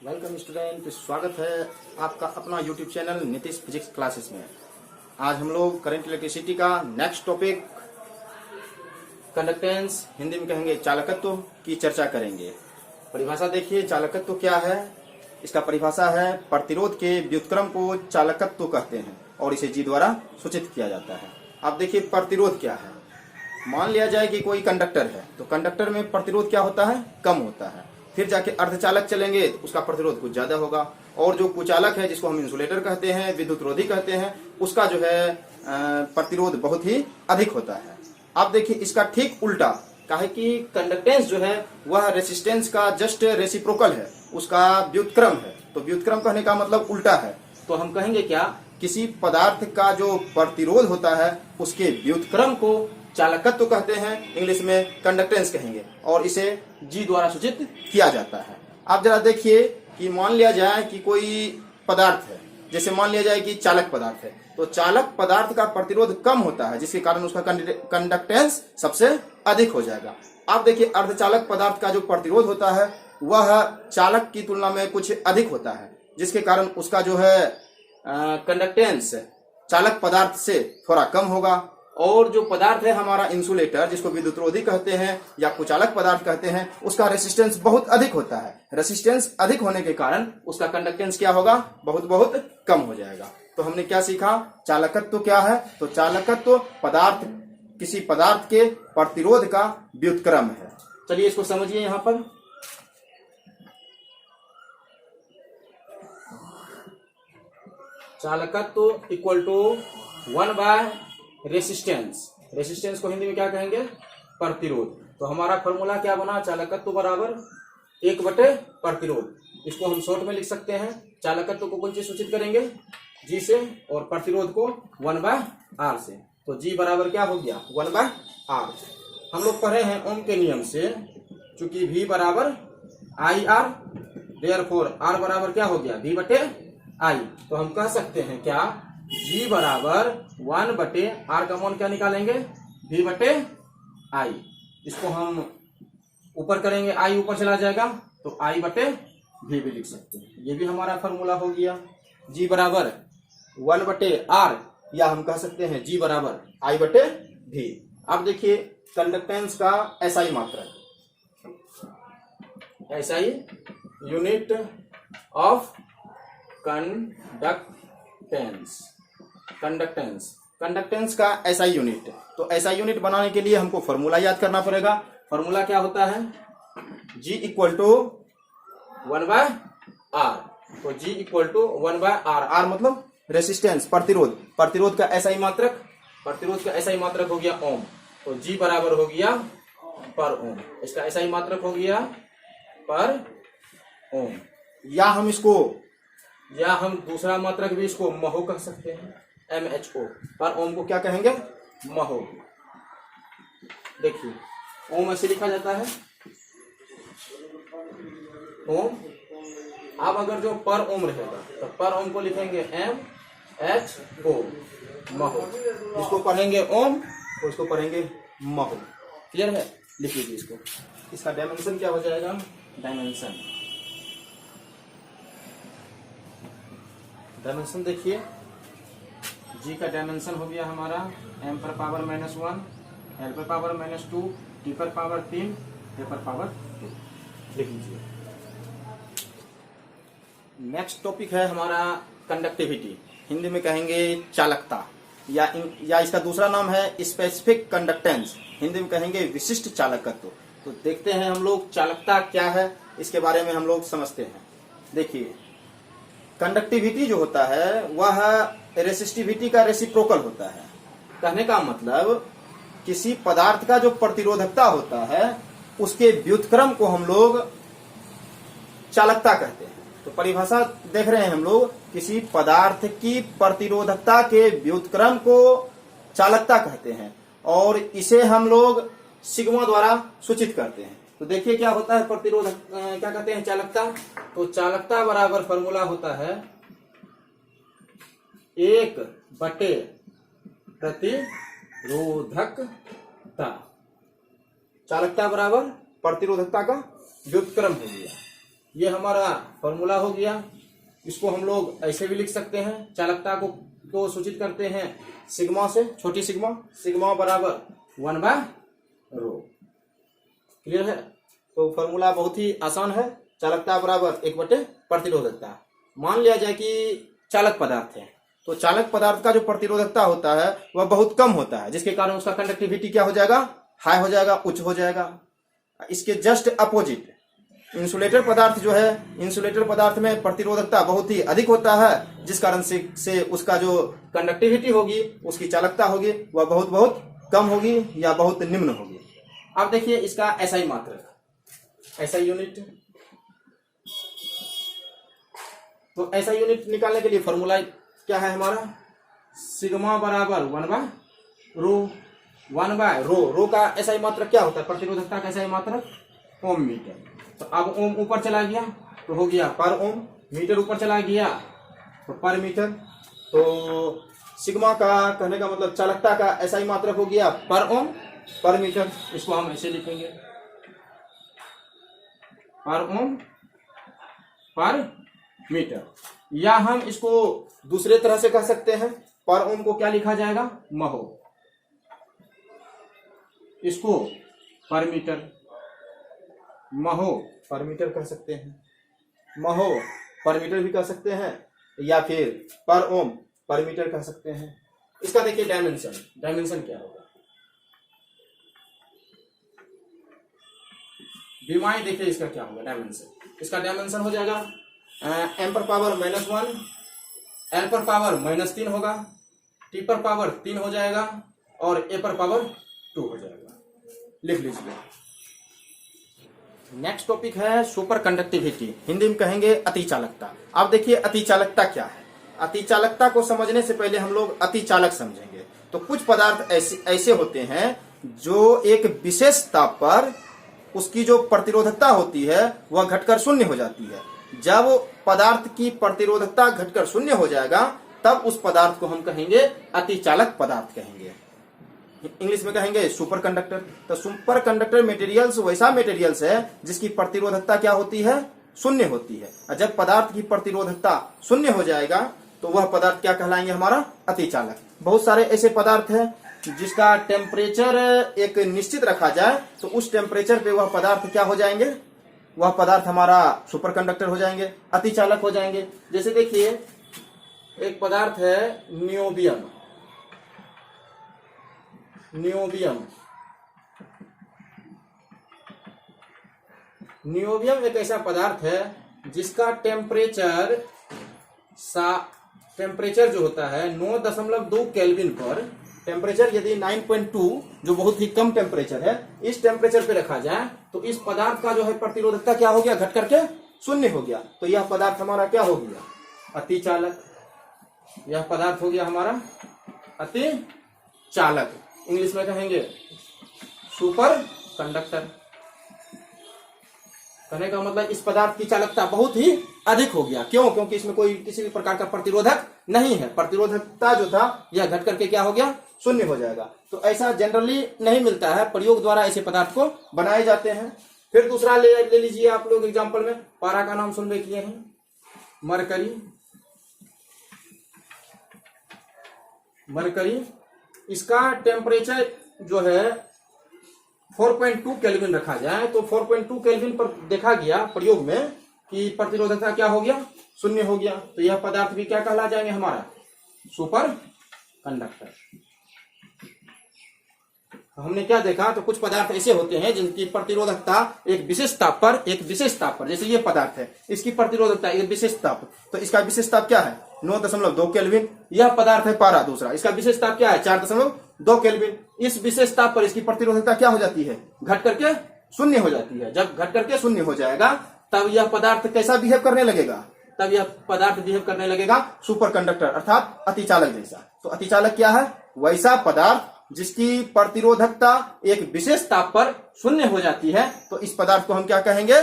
Welcome student, स्वागत है आपका अपना YouTube channel Nitish physics classes में। आज हम लोग करंट इलेक्ट्रिसिटी का नेक्स्ट टॉपिक कंडक्टेंस, हिंदी में कहेंगे चालकत्व की चर्चा करेंगे। परिभाषा देखिए, चालकत्व क्या है। इसका परिभाषा है प्रतिरोध के व्युत्क्रम को चालकत्व कहते हैं और इसे जी द्वारा सूचित किया जाता है। अब देखिए प्रतिरोध क्या है। मान लिया जाए कि कोई कंडक्टर है तो कंडक्टर में प्रतिरोध क्या होता है, कम होता है। फिर जाके अर्धचालक चलेंगे तो उसका प्रतिरोध कुछ ज्यादा होगा, और जो कुचालक है जिसको हम इंसुलेटर कहते हैं, विद्युत रोधी कहते हैं, उसका जो है प्रतिरोध बहुत ही अधिक होता है। अब देखिए इसका ठीक उल्टा काहे कि कंडक्टेंस जो है वह रेसिस्टेंस का जस्ट रेसिप्रोकल है, उसका व्युत्क्रम है। तो व्युत्क्रम कहने का मतलब उल्टा है। तो हम कहेंगे क्या, किसी पदार्थ का जो प्रतिरोध होता है उसके व्युत्क्रम को चालकत्व कहते हैं, इंग्लिश में कंडक्टेंस कहेंगे, और इसे जी द्वारा सूचित किया जाता है। आप जरा देखिए कि मान लिया जाए कि कोई पदार्थ है, जैसे मान लिया जाए कि चालक पदार्थ है, तो चालक पदार्थ का प्रतिरोध कम होता है जिसके कारण उसका कंडक्टेंस सबसे अधिक हो जाएगा। आप देखिए अर्धचालक पदार्थ का जो प्रतिरोध होता है वह चालक की तुलना में कुछ अधिक होता है, जिसके कारण उसका जो है कंडक्टेंस चालक पदार्थ से थोड़ा कम होगा। और जो पदार्थ है हमारा इंसुलेटर, जिसको विद्युत रोधी कहते हैं या कुचालक पदार्थ कहते हैं, उसका रेसिस्टेंस बहुत अधिक होता है। रेसिस्टेंस अधिक होने के कारण उसका कंडक्टेंस क्या होगा, बहुत बहुत कम हो जाएगा। तो हमने क्या सीखा, चालकत्व क्या है। तो चालकत्व पदार्थ, किसी पदार्थ के प्रतिरोध का व्युत्क्रम है। चलिए इसको समझिए। यहां पर चालकत्व equal to 1 by resistance. Resistance को हिंदी में क्या कहेंगे, प्रतिरोध। तो हमारा फॉर्मूला क्या बना, चालकत्व बराबर 1 बटे प्रतिरोध। इसको हम शॉर्ट में लिख सकते हैं। चालकत्व को कौन से सूचित करेंगे, जी से, और प्रतिरोध को 1/R से। तो जी बराबर क्या हो गया, 1/R। हम लोग पढ़े हैं ओम के नियम से, चूंकि V बराबर IR, देयरफॉर R बराबर क्या हो गया, V/I। तो हम कह सकते हैं क्या, G बराबर 1/R का मान क्या निकालेंगे, V/I। इसको हम ऊपर करेंगे, I ऊपर चला जाएगा तो I/V भी लिख सकते हैं। ये भी हमारा फॉर्मूला हो गया। G बराबर 1/R, या हम कह सकते हैं G बराबर I/V। अब देखिए कंडक्टेंस का SI मात्रक, SI यूनिट ऑफ कंडक्टेंस का SI यूनिट। तो SI यूनिट बनाने के लिए हमको फॉर्मूला याद करना पड़ेगा। फॉर्मूला क्या होता है, G इक्वल टू 1/R। तो G equal to 1/R। R मतलब रेसिस्टेंस, प्रतिरोध। प्रतिरोध का SI मात्रक, प्रतिरोध का SI मात्रक हो गया ओम। तो G बराबर हो गया पर ओम, इसका SI मात्रक हो गया पर ओम। या हम दूसरा मात्रक भी इसको महो कह सकते हैं, MHO। पर ओम को क्या कहेंगे, महो। देखिए ओम ऐसे लिखा जाता है, ओम। अब अगर जो पर ओम रहेगा तो पर ओम को लिखेंगे MHO, महो। इसको पढ़ेंगे ओम और इसको पढ़ेंगे महो। क्लियर है, लिख लीजिए इसको। इसका डायमेंशन क्या हो जाएगा, डायमेंशन देखिए, G का डायमेंशन हो गया हमारा m पर पावर -1, l पर पावर -2, t पर पावर 3, a पर पावर 2। लिख लीजिए। नेक्स्ट टॉपिक है हमारा कंडक्टिविटी, हिंदी में कहेंगे चालकता, या इसका दूसरा नाम है स्पेसिफिक कंडक्टेंस, हिंदी में कहेंगे विशिष्ट चालकत्व। तो देखते हैं हम लोग चालकता क्या है, इसके बारे में हम लोग समझते हैं। देखिए कंडक्टिविटी जो होता है वह रेसिस्टिविटी का रेसिप्रोकल होता है। कहने का मतलब किसी पदार्थ का जो प्रतिरोधकता होता है उसके व्युत्क्रम को हम लोग चालकता कहते हैं। तो परिभाषा देख रहे हैं हम लोग, किसी पदार्थ की प्रतिरोधकता के व्युत्क्रम को चालकता कहते हैं और इसे हम लोग सिग्मा द्वारा सूचित करते हैं। तो देखिए क्या होता है प्रतिरोध, क्या कहते हैं, चालकता। तो चालकता बराबर फॉर्मूला होता है 1/प्रतिरोधकता। चालकता बराबर प्रतिरोधकता का व्युत्क्रम हो गया। ये हमारा फॉर्मूला हो गया। इसको हम लोग ऐसे भी लिख सकते हैं, चालकता को सूचित करते हैं सिग्मा से, छोटी सिग्मा, सिग्मा बराबर 1/ρ। क्लियर है? तो फॉर्मूला बहुत ही आसान है, चालकता बराबर 1/प्रतिरोधकता। मान लिया जाए कि चालक पदार्थ है, तो चालक पदार्थ का जो प्रतिरोधकता होता है वह बहुत कम होता है, जिसके कारण उसका कंडक्टिविटी क्या हो जाएगा, हाई हो जाएगा, उच्च हो जाएगा। इसके जस्ट अपोजिट इंसुलेटर पदार्थ जो है, इंसुलेटर पदार्थ में प्रतिरोधकता बहुत ही अधिक होता है, जिस कारण से उसका जो कंडक्टिविटी होगी, उसकी चालकता होगी, वह बहुत बहुत कम होगी या बहुत निम्न होगी। अब देखिए इसका एसआई मात्रक, एसआई यूनिट। तो एसआई यूनिट निकालने के लिए फॉर्मूला क्या है हमारा, सिग्मा बराबर 1/ρ। 1/ρ, रो का एसआई मात्रक क्या होता है, प्रतिरोधकता का एसआई मात्रक ओम मीटर। तो अब ओम ऊपर चला गया तो हो गया पर ओम, मीटर ऊपर चला गया तो पर मीटर। तो सिग्मा का कहने का मतलब चालकता का एसआई मात्रक हो गया पर ओम पर मीटर। इसको हम ऐसे लिखेंगे, पर ओम पर मीटर। या हम इसको दूसरे तरह से कह सकते हैं, पर ओम को क्या लिखा जाएगा, महो, इसको पर मीटर, महो पर मीटर कह सकते हैं, महो पर मीटर भी कह सकते हैं, या फिर पर ओम पर मीटर कह सकते हैं। इसका देखिए डायमेंशन, डायमेंशन क्या होगा, बीमारी देखिए इसका क्या होगा डायमेंशन। इसका डायमेंशन हो जाएगा m पर पावर -1, l पर पावर -3 होगा, t पर पावर 3 हो जाएगा और a पर पावर 2 हो जाएगा। लिख लीजिए। नेक्स्ट टॉपिक है सुपर कंडक्टिविटी, हिंदी में कहेंगे अतिचालकता। अब देखिए अतिचालकता क्या है। अतिचालकता को समझने से पहले हम लोग अतिचालक समझेंगे। तो कुछ पदार्थ ऐसे होते हैं जो एक विशेष ताप पर उसकी जो प्रतिरोधकता होती है वह घटकर शून्य हो जाती है। जब पदार्थ की प्रतिरोधकता घटकर शून्य हो जाएगा तब उस पदार्थ को हम कहेंगे अतिचालक पदार्थ कहेंगे, इंग्लिश में कहेंगे सुपर कंडक्टर। तो सुपर कंडक्टर मटेरियल्स वैसा मटेरियल्स है जिसकी प्रतिरोधकता क्या होती है, शून्य होती है। और जब पदार्थ की प्रतिरोधकता शून्य हो जाएगा तो वह पदार्थ क्या कहलाएंगे, हमारा अतिचालक। बहुत सारे ऐसे पदार्थ हैं जिसका टेम्परेचर एक निश्चित रखा जाए तो उस टेम्परेचर पे वह पदार्थ क्या हो जाएंगे, वह पदार्थ हमारा सुपर कंडक्टर हो जाएंगे, अतिचालक हो जाएंगे। जैसे देखिए एक पदार्थ है नियोबियम, नियोबियम। नियोबियम एक ऐसा पदार्थ है जिसका टेम्परेचर जो होता है 9.2 केल्विन पर, टेम्परेचर यदि 9.2 जो बहुत ही कम टेम्परेचर है, इस टेम्परेचर पे रखा जाए तो इस पदार्थ का जो है प्रतिरोधकता क्या हो गया, घट करके शून्य हो गया। तो यह पदार्थ हमारा क्या हो गया, अतिचालक। यह पदार्थ हो गया हमारा अतिचालक, इंग्लिश में कहेंगे सुपर कंडक्टर। कहने का मतलब इस पदार्थ की चालकता बहुत ही अधिक हो गया। क्यों? क्योंकि इसमें कोई किसी भी प्रकार का प्रतिरोधक नहीं है। प्रतिरोधकता जो था यह घट करके क्या हो गया, शून्य हो जाएगा। तो ऐसा जनरली नहीं मिलता है, प्रयोग द्वारा ऐसे पदार्थ को बनाए जाते हैं। फिर दूसरा ले लीजिए आप लोग एग्जाम्पल में, पारा का नाम सुन किए हैं, मरकरी। मरकरी इसका टेम्परेचर जो है 4.2 केल्विन रखा जाए तो 4.2 केल्विन पर देखा गया प्रयोग में कि प्रतिरोधकता क्या हो गया, शून्य हो गया। तो यह पदार्थ भी क्या कहला जाएंगे, हमारा सुपर कंडक्टर। हमने क्या देखा, तो कुछ पदार्थ ऐसे होते हैं जिनकी प्रतिरोधकता एक विशेष ताप पर, जैसे ये पदार्थ है, इसकी प्रतिरोधकता एक विशेष ताप, तो इसका विशेष ताप क्या है, 9.2 केल्विन। यह पदार्थ है पारा दूसरा, इसका विशेष ताप क्या है, 4.2 केल्विन। इस विशेष ताप पर इसकी प्रतिरोधकता क्या हो जाती है, घट करके शून्य हो जाती है। जब घट करके शून्य हो जाएगा तब यह पदार्थ कैसा बिहेव करने लगेगा, तब यह पदार्थ बिहेव करने लगेगा सुपर कंडक्टर अर्थात अतिचालक जैसा। तो अतिचालक क्या है, वैसा पदार्थ जिसकी प्रतिरोधकता एक विशेष ताप पर शून्य हो जाती है, तो इस पदार्थ को हम क्या कहेंगे,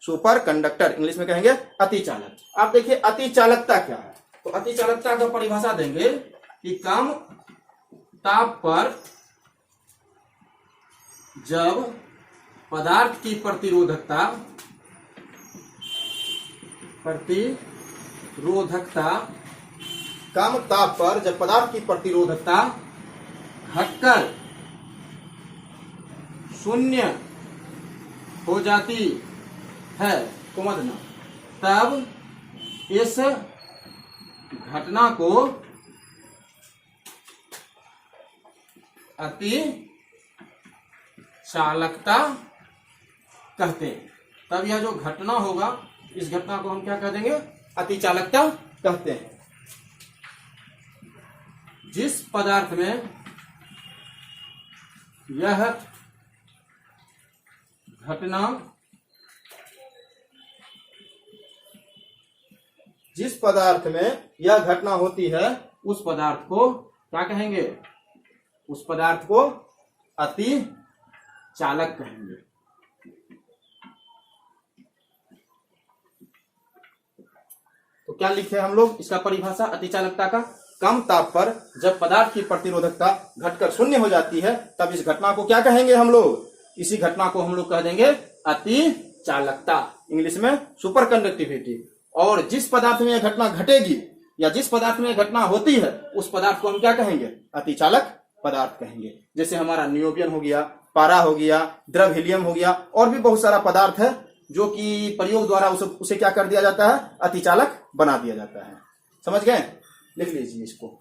सुपर कंडक्टर, इंग्लिश में कहेंगे अतिचालक। आप देखिए अतिचालकता क्या है, तो अतिचालकता का परिभाषा देंगे कि कम ताप पर जब पदार्थ की प्रतिरोधकता प्रतिरोधकता कम ताप पर जब पदार्थ की प्रतिरोधकता घटकर शून्य हो जाती है कुमदना, तब इस घटना को अति चालकता कहते हैं। तब यह जो घटना होगा, इस घटना को हम क्या कह देंगे? अति चालकता कहते हैं। जिस पदार्थ में यह घटना जिस पदार्थ में यह घटना होती है उस पदार्थ को क्या कहेंगे? उस पदार्थ को अति चालक कहेंगे। तो क्या लिखे हम लोग इसका परिभाषा अति चालकता का? कम ताप पर जब पदार्थ की प्रतिरोधकता घटकर शून्य हो जाती है तब इस घटना को क्या कहेंगे हम लोग? इसी घटना को हम लोग कह देंगे अति चालकता, इंग्लिश में सुपर कंडक्टिविटी। और जिस पदार्थ में यह घटना घटेगी या जिस पदार्थ में यह घटना होती है उस पदार्थ को हम क्या कहेंगे? अति चालक पदार्थ कहेंगे। जैसे हमारा नियोबियम हो गया, पारा हो गया, द्रव हीलियम हो गया, और भी बहुत सारा पदार्थ है जो कि प्रयोग द्वारा उसे क्या कर दिया जाता है? अति चालक बना दिया जाता है। समझ गए? लिख लीजिए इसको।